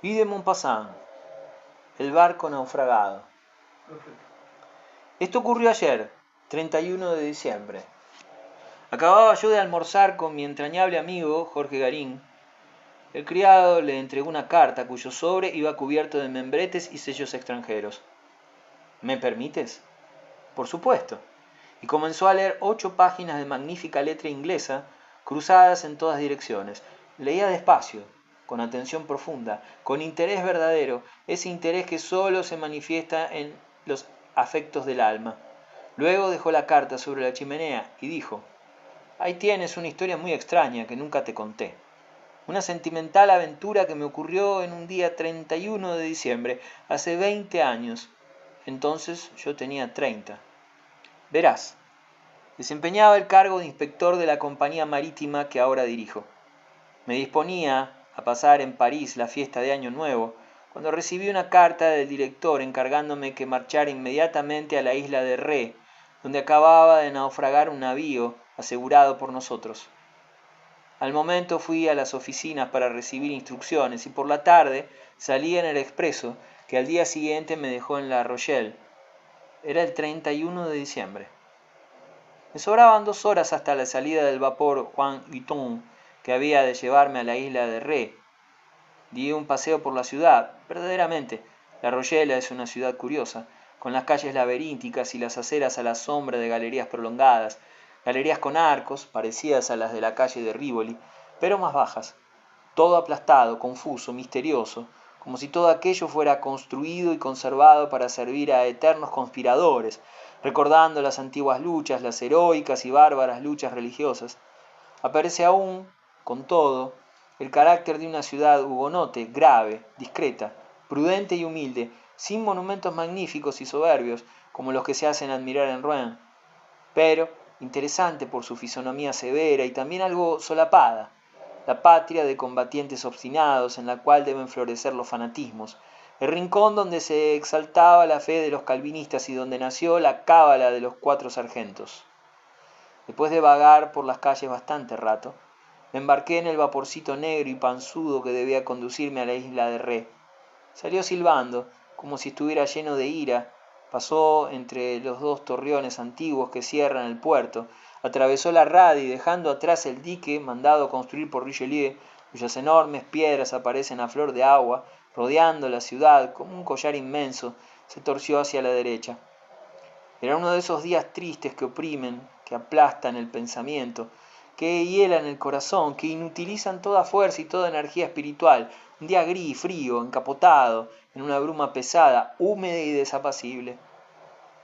Guy de Maupassant, el barco naufragado. Esto ocurrió ayer, 31 de diciembre. Acababa yo de almorzar con mi entrañable amigo Jorge Garín. El criado le entregó una carta cuyo sobre iba cubierto de membretes y sellos extranjeros. ¿Me permites? Por supuesto. Y comenzó a leer 8 páginas de magnífica letra inglesa, cruzadas en todas direcciones. Leía despacio, con atención profunda, con interés verdadero, ese interés que sólo se manifiesta en los afectos del alma. Luego dejó la carta sobre la chimenea y dijo: ahí tienes una historia muy extraña que nunca te conté. Una sentimental aventura que me ocurrió en un día 31 de diciembre, hace 20 años. Entonces yo tenía 30. Verás, desempeñaba el cargo de inspector de la compañía marítima que ahora dirijo. Me disponía a pasar en París la fiesta de Año Nuevo, cuando recibí una carta del director encargándome que marchara inmediatamente a la isla de Ré, donde acababa de naufragar un navío asegurado por nosotros. Al momento fui a las oficinas para recibir instrucciones y por la tarde salí en el expreso que al día siguiente me dejó en La Rochelle. Era el 31 de diciembre. Me sobraban 2 horas hasta la salida del vapor Juan Guiton, que había de llevarme a la isla de Ré. Di un paseo por la ciudad. Verdaderamente, La Rochelle es una ciudad curiosa, con las calles laberínticas y las aceras a la sombra de galerías prolongadas, galerías con arcos, parecidas a las de la calle de Rivoli, pero más bajas. Todo aplastado, confuso, misterioso, como si todo aquello fuera construido y conservado para servir a eternos conspiradores, recordando las antiguas luchas, las heroicas y bárbaras luchas religiosas. Aparece aún, con todo, el carácter de una ciudad hugonote, grave, discreta, prudente y humilde, sin monumentos magníficos y soberbios, como los que se hacen admirar en Rouen, pero interesante por su fisonomía severa y también algo solapada, la patria de combatientes obstinados en la cual deben florecer los fanatismos, el rincón donde se exaltaba la fe de los calvinistas y donde nació la cábala de los 4 sargentos. Después de vagar por las calles bastante rato, me embarqué en el vaporcito negro y panzudo que debía conducirme a la isla de Ré. Salió silbando, como si estuviera lleno de ira, pasó entre los 2 torreones antiguos que cierran el puerto, atravesó la rada y dejando atrás el dique mandado construir por Richelieu, cuyas enormes piedras aparecen a flor de agua, rodeando la ciudad como un collar inmenso, se torció hacia la derecha. Era uno de esos días tristes que oprimen, que aplastan el pensamiento, que hielan el corazón, que inutilizan toda fuerza y toda energía espiritual. Un día gris, frío, encapotado, en una bruma pesada, húmeda y desapacible.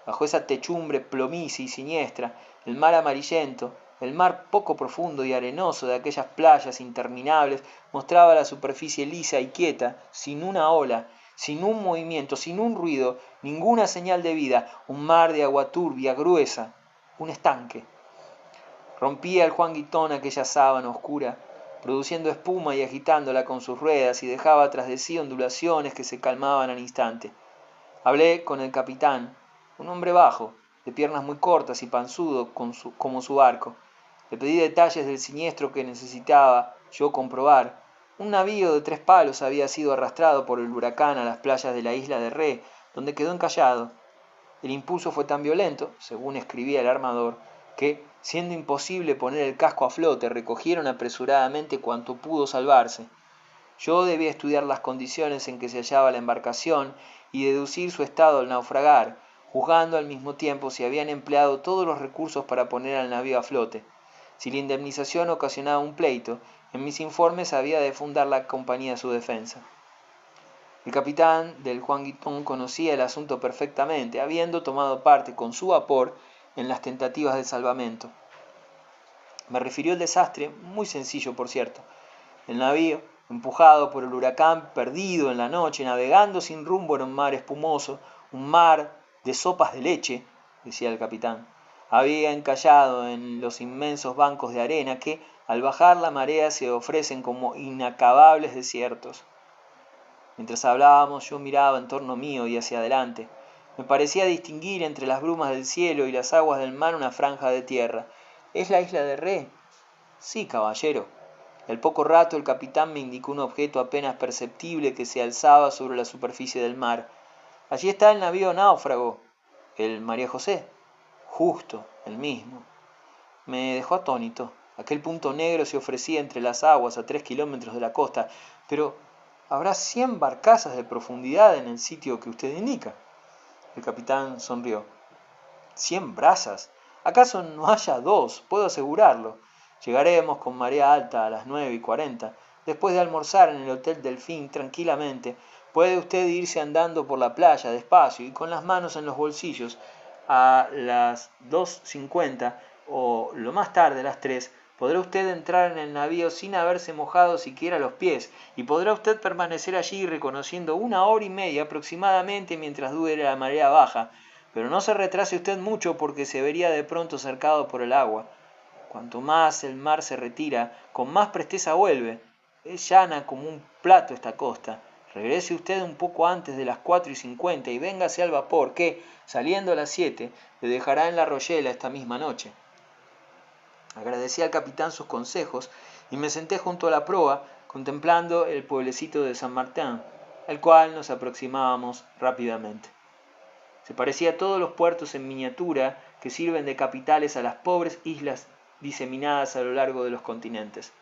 Bajo esa techumbre plomiza y siniestra, el mar amarillento, el mar poco profundo y arenoso de aquellas playas interminables, mostraba la superficie lisa y quieta, sin una ola, sin un movimiento, sin un ruido, ninguna señal de vida, un mar de agua turbia, gruesa, un estanque. Rompía el Juan Guitón aquella sábana oscura, produciendo espuma y agitándola con sus ruedas, y dejaba tras de sí ondulaciones que se calmaban al instante. Hablé con el capitán, un hombre bajo, de piernas muy cortas y panzudo como su barco. Le pedí detalles del siniestro que necesitaba yo comprobar. Un navío de 3 palos había sido arrastrado por el huracán a las playas de la isla de Ré, donde quedó encallado. El impulso fue tan violento, según escribía el armador, que, siendo imposible poner el casco a flote, recogieron apresuradamente cuanto pudo salvarse. Yo debía estudiar las condiciones en que se hallaba la embarcación y deducir su estado al naufragar, juzgando al mismo tiempo si habían empleado todos los recursos para poner al navío a flote. Si la indemnización ocasionaba un pleito, en mis informes había de fundar la compañía a su defensa. El capitán del Juan Guitón conocía el asunto perfectamente, habiendo tomado parte con su vapor en las tentativas de salvamento. Me refirió el desastre, muy sencillo por cierto. El navío, empujado por el huracán, perdido en la noche, navegando sin rumbo en un mar espumoso, un mar de sopas de leche, decía el capitán, había encallado en los inmensos bancos de arena que, al bajar la marea, se ofrecen como inacabables desiertos. Mientras hablábamos yo miraba en torno mío y hacia adelante. Me parecía distinguir entre las brumas del cielo y las aguas del mar una franja de tierra. ¿Es la isla de Ré? Sí, caballero. Al poco rato el capitán me indicó un objeto apenas perceptible que se alzaba sobre la superficie del mar. Allí está el navío náufrago. ¿El María José? Justo, el mismo. Me dejó atónito. Aquel punto negro se ofrecía entre las aguas a 3 kilómetros de la costa, pero habrá 100 barcazas de profundidad en el sitio que usted indica. El capitán sonrió. 100 brazas. ¿Acaso no haya dos? Puedo asegurarlo. Llegaremos con marea alta a las 9:40, después de almorzar en el Hotel Delfín tranquilamente. Puede usted irse andando por la playa despacio y con las manos en los bolsillos. A las 2:50 o lo más tarde a las 3 podrá usted entrar en el navío sin haberse mojado siquiera los pies y podrá usted permanecer allí reconociendo 1 hora y media aproximadamente mientras dure la marea baja. Pero no se retrase usted mucho porque se vería de pronto cercado por el agua. Cuanto más el mar se retira, con más presteza vuelve. Es llana como un plato esta costa. Regrese usted un poco antes de las 4:50 y véngase al vapor que, saliendo a las 7, le dejará en la Rochela esta misma noche. Agradecí al capitán sus consejos y me senté junto a la proa, contemplando el pueblecito de San Martín, al cual nos aproximábamos rápidamente. Se parecía a todos los puertos en miniatura que sirven de capitales a las pobres islas diseminadas a lo largo de los continentes.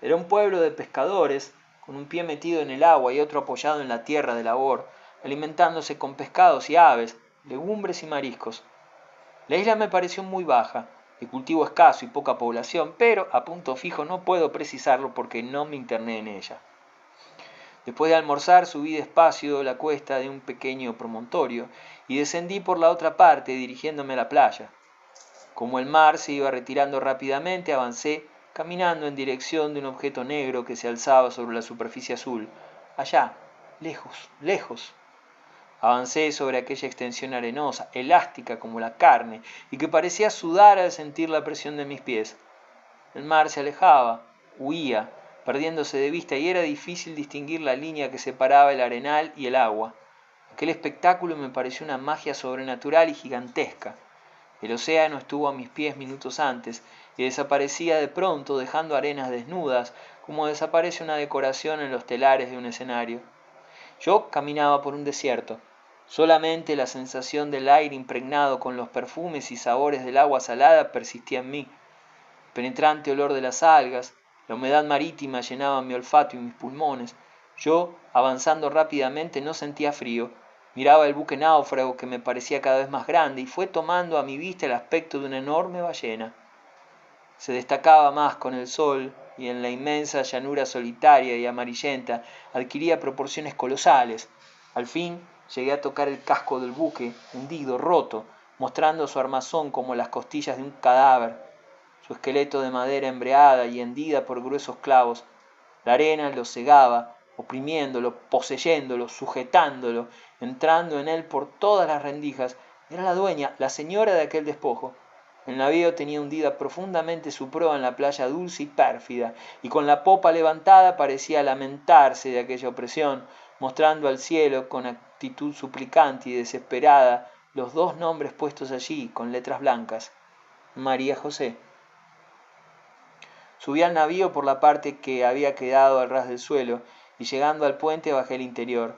Era un pueblo de pescadores, con un pie metido en el agua y otro apoyado en la tierra de labor, alimentándose con pescados y aves, legumbres y mariscos. La isla me pareció muy baja, de cultivo escaso y poca población, pero a punto fijo no puedo precisarlo porque no me interné en ella. Después de almorzar subí despacio la cuesta de un pequeño promontorio y descendí por la otra parte dirigiéndome a la playa. Como el mar se iba retirando rápidamente, avancé caminando en dirección de un objeto negro que se alzaba sobre la superficie azul. Allá, lejos, lejos. Avancé sobre aquella extensión arenosa, elástica como la carne, y que parecía sudar al sentir la presión de mis pies. El mar se alejaba, huía, perdiéndose de vista, y era difícil distinguir la línea que separaba el arenal y el agua. Aquel espectáculo me pareció una magia sobrenatural y gigantesca. El océano estuvo a mis pies minutos antes y desaparecía de pronto dejando arenas desnudas, como desaparece una decoración en los telares de un escenario. Yo caminaba por un desierto. Solamente la sensación del aire impregnado con los perfumes y sabores del agua salada persistía en mí. El penetrante olor de las algas, la humedad marítima llenaba mi olfato y mis pulmones. Yo, avanzando rápidamente, no sentía frío. Miraba el buque náufrago que me parecía cada vez más grande y fue tomando a mi vista el aspecto de una enorme ballena. Se destacaba más con el sol y en la inmensa llanura solitaria y amarillenta adquiría proporciones colosales. Al fin llegué a tocar el casco del buque, hundido, roto, mostrando su armazón como las costillas de un cadáver, su esqueleto de madera embreada y hendida por gruesos clavos. La arena lo cegaba, oprimiéndolo, poseyéndolo, sujetándolo, entrando en él por todas las rendijas. Era la dueña, la señora de aquel despojo. El navío tenía hundida profundamente su proa en la playa dulce y pérfida, y con la popa levantada parecía lamentarse de aquella opresión, mostrando al cielo con actitud suplicante y desesperada los dos nombres puestos allí con letras blancas: María José. Subí al navío por la parte que había quedado al ras del suelo, y llegando al puente bajé el interior.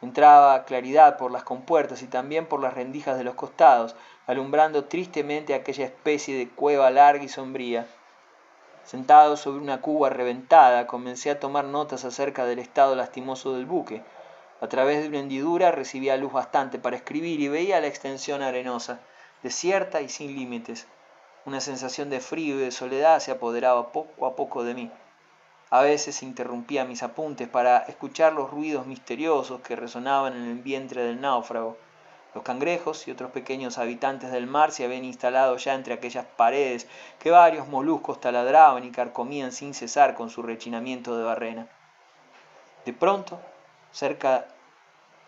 Entraba claridad por las compuertas y también por las rendijas de los costados, alumbrando tristemente aquella especie de cueva larga y sombría. Sentado sobre una cuba reventada, comencé a tomar notas acerca del estado lastimoso del buque. A través de una hendidura recibía luz bastante para escribir y veía la extensión arenosa, desierta y sin límites. Una sensación de frío y de soledad se apoderaba poco a poco de mí. A veces interrumpía mis apuntes para escuchar los ruidos misteriosos que resonaban en el vientre del náufrago. Los cangrejos y otros pequeños habitantes del mar se habían instalado ya entre aquellas paredes que varios moluscos taladraban y carcomían sin cesar con su rechinamiento de barrena. De pronto,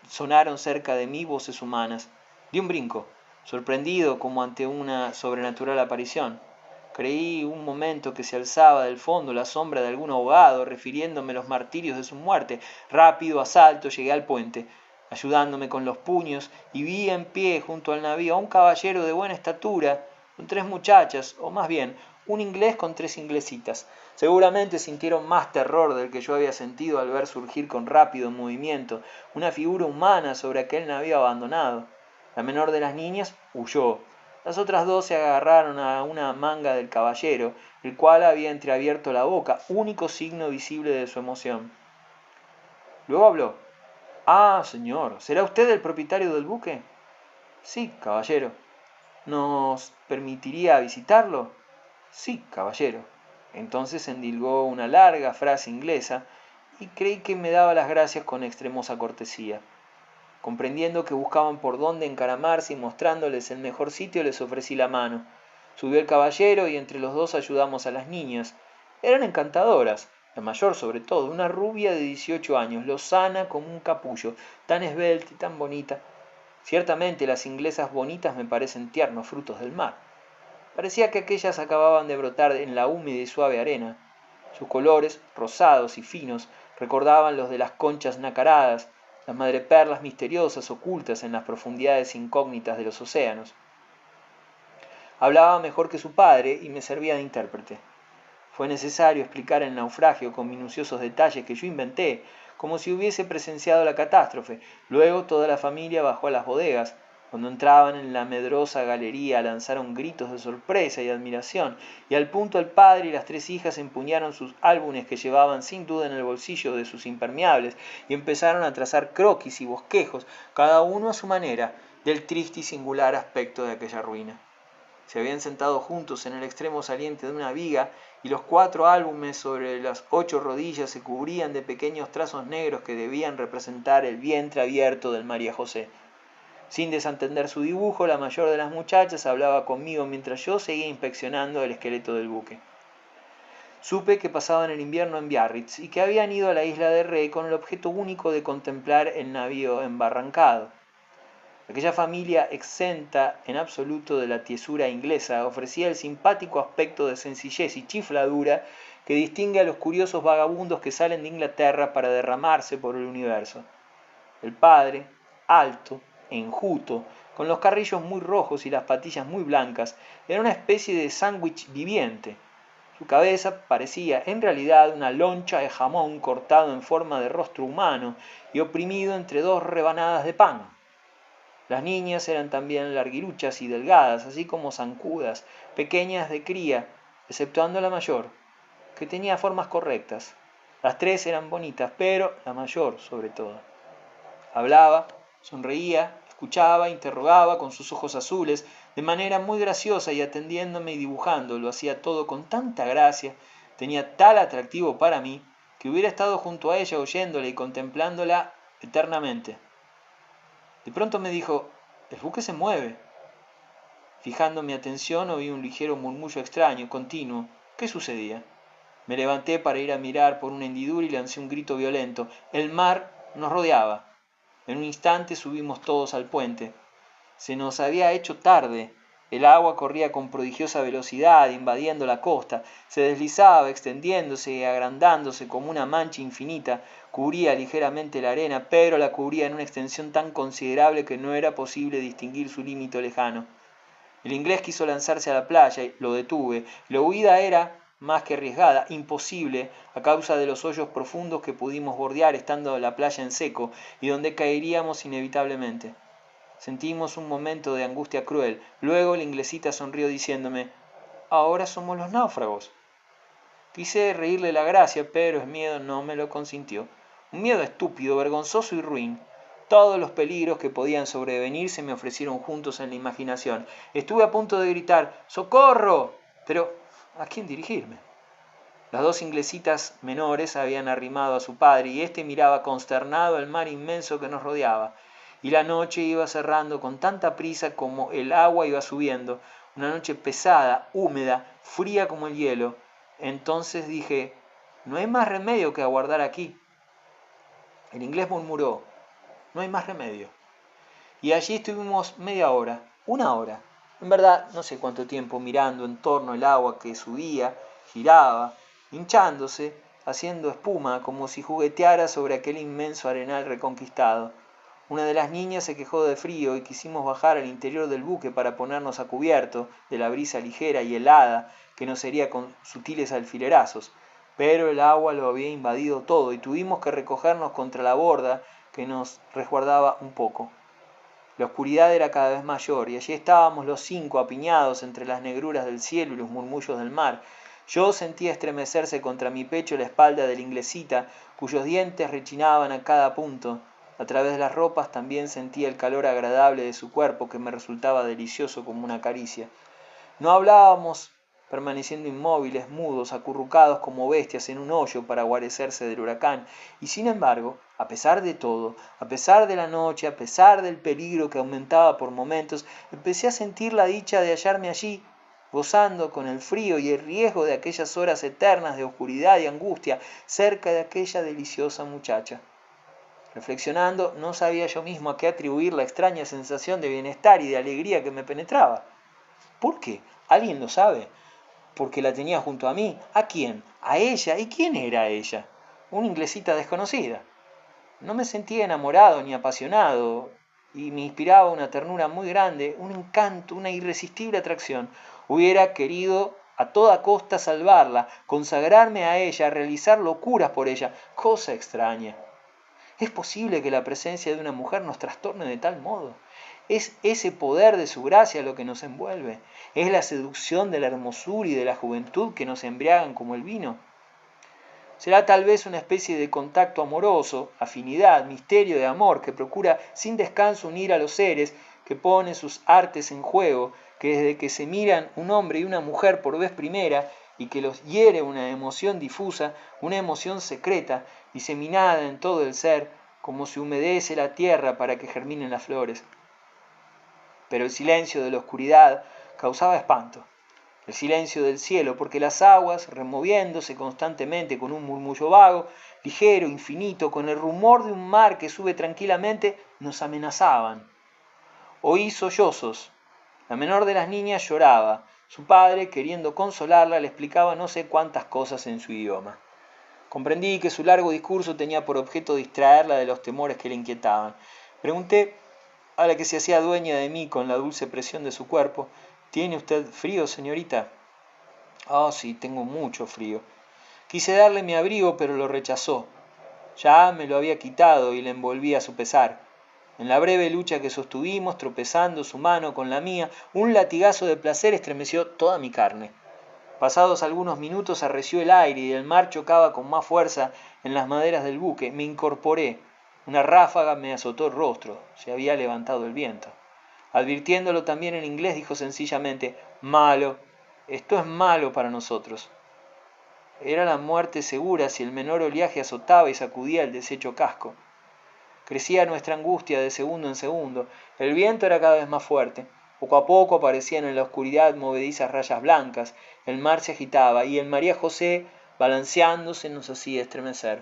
sonaron cerca de mí voces humanas. Di un brinco, sorprendido como ante una sobrenatural aparición. Creí un momento que se alzaba del fondo la sombra de algún ahogado, refiriéndome los martirios de su muerte. Rápido, a salto, llegué al puente, ayudándome con los puños, y vi en pie junto al navío a un caballero de buena estatura, con 3 muchachas, o más bien, un inglés con 3 inglesitas. Seguramente sintieron más terror del que yo había sentido al ver surgir con rápido movimiento una figura humana sobre aquel navío abandonado. La menor de las niñas huyó. Las otras 2 se agarraron a una manga del caballero, el cual había entreabierto la boca, único signo visible de su emoción. Luego habló. «Ah, señor, ¿será usted el propietario del buque?» «Sí, caballero». «¿Nos permitiría visitarlo?» «Sí, caballero». Entonces endilgó una larga frase inglesa y creí que me daba las gracias con extremosa cortesía. Comprendiendo que buscaban por dónde encaramarse y mostrándoles el mejor sitio, les ofrecí la mano. Subió el caballero y entre los 2 ayudamos a las niñas. Eran encantadoras, la mayor sobre todo, una rubia de 18 años, lozana como un capullo, tan esbelta y tan bonita. Ciertamente las inglesas bonitas me parecen tiernos frutos del mar. Parecía que aquellas acababan de brotar en la húmeda y suave arena. Sus colores, rosados y finos, recordaban los de las conchas nacaradas, las madreperlas misteriosas ocultas en las profundidades incógnitas de los océanos. Hablaba mejor que su padre y me servía de intérprete. Fue necesario explicar el naufragio con minuciosos detalles que yo inventé, como si hubiese presenciado la catástrofe. Luego toda la familia bajó a las bodegas. Cuando entraban en la medrosa galería lanzaron gritos de sorpresa y admiración, y al punto el padre y las 3 hijas empuñaron sus álbumes que llevaban sin duda en el bolsillo de sus impermeables y empezaron a trazar croquis y bosquejos, cada uno a su manera, del triste y singular aspecto de aquella ruina. Se habían sentado juntos en el extremo saliente de una viga y los 4 álbumes sobre las 8 rodillas se cubrían de pequeños trazos negros que debían representar el vientre abierto del María José. Sin desentender su dibujo, la mayor de las muchachas hablaba conmigo mientras yo seguía inspeccionando el esqueleto del buque. Supe que pasaban el invierno en Biarritz y que habían ido a la isla de Ré con el objeto único de contemplar el navío embarrancado. Aquella familia exenta en absoluto de la tiesura inglesa ofrecía el simpático aspecto de sencillez y chifladura que distingue a los curiosos vagabundos que salen de Inglaterra para derramarse por el universo. El padre, alto, enjuto, con los carrillos muy rojos y las patillas muy blancas, era una especie de sándwich viviente. Su cabeza parecía en realidad una loncha de jamón cortado en forma de rostro humano y oprimido entre 2 rebanadas de pan. Las niñas eran también larguiruchas y delgadas, así como zancudas, pequeñas de cría, exceptuando la mayor, que tenía formas correctas. Las 3 eran bonitas, pero la mayor sobre todo. Hablaba, sonreía, escuchaba, interrogaba con sus ojos azules, de manera muy graciosa y atendiéndome y dibujando, lo hacía todo con tanta gracia, tenía tal atractivo para mí, que hubiera estado junto a ella oyéndola y contemplándola eternamente. De pronto me dijo, «El buque se mueve». Fijando mi atención oí un ligero murmullo extraño, continuo. ¿Qué sucedía? Me levanté para ir a mirar por una hendidura y lancé un grito violento. El mar nos rodeaba. En un instante subimos todos al puente. Se nos había hecho tarde. El agua corría con prodigiosa velocidad, invadiendo la costa. Se deslizaba, extendiéndose y agrandándose como una mancha infinita. Cubría ligeramente la arena, pero la cubría en una extensión tan considerable que no era posible distinguir su límite lejano. El inglés quiso lanzarse a la playa y lo detuve. La huida era, más que arriesgada, imposible a causa de los hoyos profundos que pudimos bordear estando la playa en seco y donde caeríamos inevitablemente. Sentimos un momento de angustia cruel. Luego la inglesita sonrió diciéndome, «Ahora somos los náufragos». Quise reírle la gracia, pero el miedo no me lo consintió. Un miedo estúpido, vergonzoso y ruin. Todos los peligros que podían sobrevenir se me ofrecieron juntos en la imaginación. Estuve a punto de gritar «¡Socorro!», pero ¿a quién dirigirme? Las 2 inglesitas menores habían arrimado a su padre y éste miraba consternado el mar inmenso que nos rodeaba. Y la noche iba cerrando con tanta prisa como el agua iba subiendo, una noche pesada, húmeda, fría como el hielo. Entonces dije, «No hay más remedio que aguardar aquí». El inglés murmuró, «No hay más remedio». Y allí estuvimos media hora, 1 hora, en verdad no sé cuánto tiempo, mirando en torno el agua que subía, giraba, hinchándose, haciendo espuma como si jugueteara sobre aquel inmenso arenal reconquistado. Una de las niñas se quejó de frío y quisimos bajar al interior del buque para ponernos a cubierto de la brisa ligera y helada que nos hería con sutiles alfilerazos, pero el agua lo había invadido todo y tuvimos que recogernos contra la borda que nos resguardaba un poco. La oscuridad era cada vez mayor y allí estábamos los 5 apiñados entre las negruras del cielo y los murmullos del mar. Yo sentía estremecerse contra mi pecho la espalda de la inglesita, cuyos dientes rechinaban a cada punto. A través de las ropas también sentía el calor agradable de su cuerpo, que me resultaba delicioso como una caricia. No hablábamos, permaneciendo inmóviles, mudos, acurrucados como bestias en un hoyo para guarecerse del huracán, y sin embargo, a pesar de todo, a pesar de la noche, a pesar del peligro que aumentaba por momentos, empecé a sentir la dicha de hallarme allí, gozando con el frío y el riesgo de aquellas horas eternas de oscuridad y angustia, cerca de aquella deliciosa muchacha. Reflexionando, no sabía yo mismo a qué atribuir la extraña sensación de bienestar y de alegría que me penetraba. ¿Por qué? ¿Alguien lo sabe? Porque la tenía junto a mí. ¿A quién? ¿A ella? ¿Y quién era ella? Una inglesita desconocida. No me sentía enamorado ni apasionado, y me inspiraba una ternura muy grande, un encanto, una irresistible atracción. Hubiera querido a toda costa salvarla, consagrarme a ella, realizar locuras por ella. Cosa extraña. ¿Es posible que la presencia de una mujer nos trastorne de tal modo? Es ese poder de su gracia lo que nos envuelve. Es la seducción de la hermosura y de la juventud que nos embriagan como el vino. Será tal vez una especie de contacto amoroso, afinidad, misterio de amor que procura sin descanso unir a los seres, que pone sus artes en juego, que desde que se miran un hombre y una mujer por vez primera y que los hiere una emoción difusa, una emoción secreta, diseminada en todo el ser, como se humedece la tierra para que germinen las flores. Pero el silencio de la oscuridad causaba espanto. El silencio del cielo, porque las aguas, removiéndose constantemente con un murmullo vago, ligero, infinito, con el rumor de un mar que sube tranquilamente, nos amenazaban. Oí sollozos. La menor de las niñas lloraba. Su padre, queriendo consolarla, le explicaba no sé cuántas cosas en su idioma. Comprendí que su largo discurso tenía por objeto distraerla de los temores que le inquietaban. Pregunté a la que se hacía dueña de mí con la dulce presión de su cuerpo: ¿Tiene usted frío, señorita? Oh, sí, tengo mucho frío. Quise darle mi abrigo, pero lo rechazó. Ya me lo había quitado y le envolví a su pesar. En la breve lucha que sostuvimos, tropezando su mano con la mía, un latigazo de placer estremeció toda mi carne. Pasados algunos minutos arreció el aire y el mar chocaba con más fuerza en las maderas del buque. Me incorporé. Una ráfaga me azotó el rostro. Se había levantado el viento. Advirtiéndolo también en inglés, dijo sencillamente: malo, esto es malo para nosotros. Era la muerte segura si el menor oleaje azotaba y sacudía el deshecho casco. Crecía nuestra angustia de segundo en segundo. El viento era cada vez más fuerte. Poco a poco aparecían en la oscuridad movedizas rayas blancas. El mar se agitaba y el María José, balanceándose, nos hacía estremecer.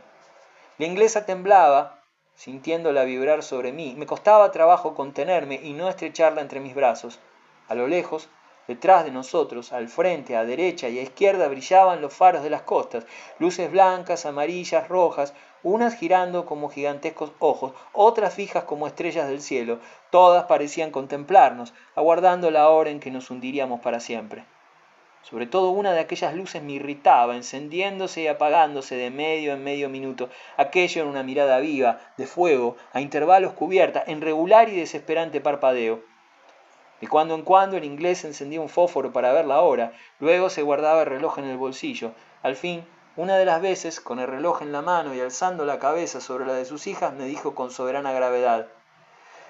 La inglesa temblaba, sintiéndola vibrar sobre mí. Me costaba trabajo contenerme y no estrecharla entre mis brazos. A lo lejos, detrás de nosotros, al frente, a derecha y a izquierda, brillaban los faros de las costas, luces blancas, amarillas, rojas, unas girando como gigantescos ojos, otras fijas como estrellas del cielo. Todas parecían contemplarnos, aguardando la hora en que nos hundiríamos para siempre. Sobre todo una de aquellas luces me irritaba, encendiéndose y apagándose de medio en medio minuto. Aquello era una mirada viva, de fuego, a intervalos cubierta, en regular y desesperante parpadeo. De cuando en cuando el inglés encendía un fósforo para ver la hora, luego se guardaba el reloj en el bolsillo. Al fin, una de las veces, con el reloj en la mano y alzando la cabeza sobre la de sus hijas, me dijo con soberana gravedad: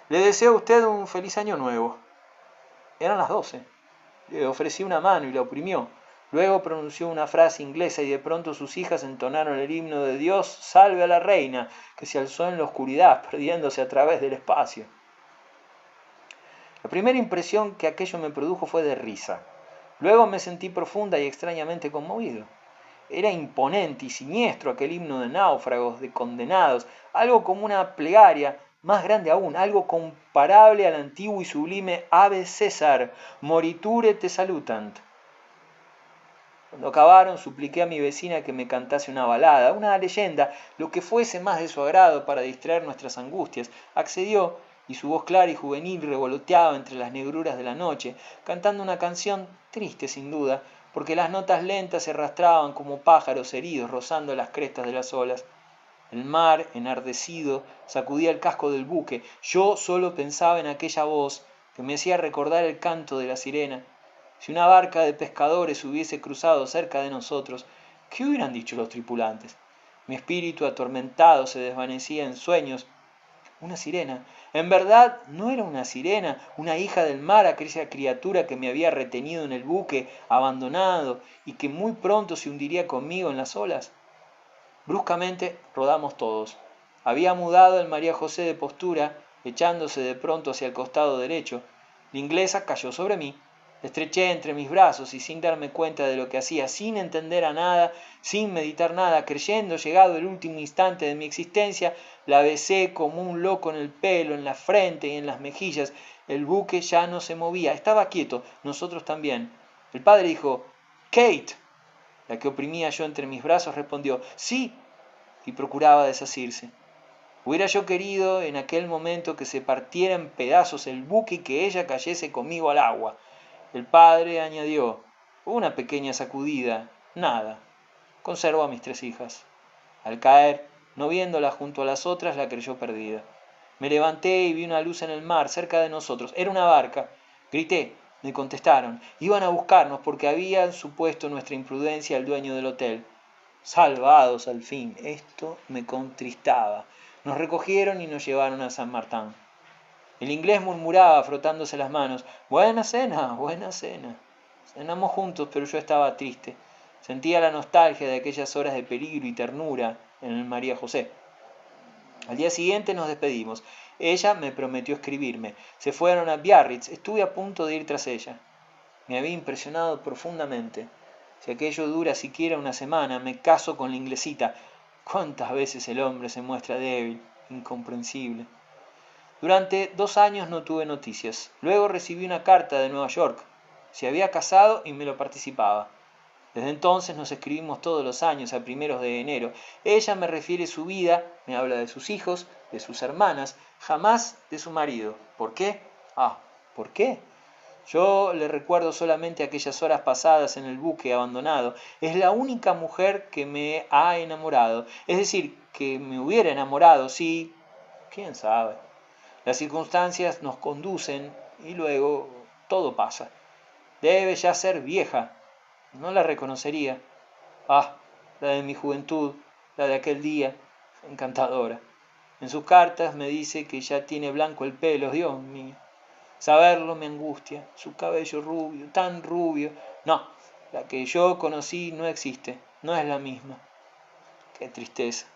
«Le deseo a usted un feliz año nuevo». Eran las 12. Le ofrecí una mano y la oprimió. Luego pronunció una frase inglesa y de pronto sus hijas entonaron el himno de Dios salve a la reina, que se alzó en la oscuridad, perdiéndose a través del espacio. La primera impresión que aquello me produjo fue de risa. Luego me sentí profunda y extrañamente conmovido. Era imponente y siniestro aquel himno de náufragos, de condenados, algo como una plegaria, más grande aún, algo comparable al antiguo y sublime Ave César, moriture te salutant. Cuando acabaron, supliqué a mi vecina que me cantase una balada, una leyenda, lo que fuese más de su agrado para distraer nuestras angustias. Accedió, y su voz clara y juvenil revoloteaba entre las negruras de la noche, cantando una canción triste sin duda, porque las notas lentas se arrastraban como pájaros heridos rozando las crestas de las olas. El mar, enardecido, sacudía el casco del buque. Yo solo pensaba en aquella voz que me hacía recordar el canto de la sirena. Si una barca de pescadores hubiese cruzado cerca de nosotros, ¿qué hubieran dicho los tripulantes? Mi espíritu atormentado se desvanecía en sueños. Una sirena. En verdad no era una sirena, una hija del mar, aquella criatura que me había retenido en el buque, abandonado, y que muy pronto se hundiría conmigo en las olas. Bruscamente rodamos todos. Había mudado el María José de postura, echándose de pronto hacia el costado derecho. La inglesa cayó sobre mí. La estreché entre mis brazos y sin darme cuenta de lo que hacía, sin entender a nada, sin meditar nada, creyendo llegado el último instante de mi existencia, la besé como un loco en el pelo, en la frente y en las mejillas. El buque ya no se movía, estaba quieto, nosotros también. El padre dijo, «Kate». La que oprimía yo entre mis brazos respondió, «Sí», y procuraba desasirse. Hubiera yo querido en aquel momento que se partiera en pedazos el buque y que ella cayese conmigo al agua. El padre añadió, una pequeña sacudida, nada. Conservo a mis 3 hijas. Al caer, no viéndola junto a las otras, la creyó perdida. Me levanté y vi una luz en el mar, cerca de nosotros. Era una barca. Grité. Me contestaron. Iban a buscarnos porque habían supuesto nuestra imprudencia al dueño del hotel. Salvados al fin. Esto me contristaba. Nos recogieron y nos llevaron a San Martín. El inglés murmuraba, frotándose las manos, «Buena cena, buena cena». Cenamos juntos, pero yo estaba triste. Sentía la nostalgia de aquellas horas de peligro y ternura en el María José. Al día siguiente nos despedimos. Ella me prometió escribirme. Se fueron a Biarritz. Estuve a punto de ir tras ella. Me había impresionado profundamente. Si aquello dura siquiera una semana, me caso con la inglesita. ¿Cuántas veces el hombre se muestra débil, incomprensible? Durante 2 años no tuve noticias. Luego recibí una carta de Nueva York. Se había casado y me lo participaba. Desde entonces nos escribimos todos los años, a primeros de enero. Ella me refiere su vida, me habla de sus hijos, de sus hermanas, jamás de su marido. ¿Por qué? ¿Por qué? Yo le recuerdo solamente aquellas horas pasadas en el buque abandonado. Es la única mujer que me ha enamorado. Es decir, que me hubiera enamorado, sí, quién sabe. Las circunstancias nos conducen y luego todo pasa. Debe ya ser vieja. No la reconocería. La de mi juventud, la de aquel día, encantadora. En sus cartas me dice que ya tiene blanco el pelo, Dios mío. Saberlo me angustia, su cabello rubio, tan rubio. No, la que yo conocí no existe, no es la misma. Qué tristeza.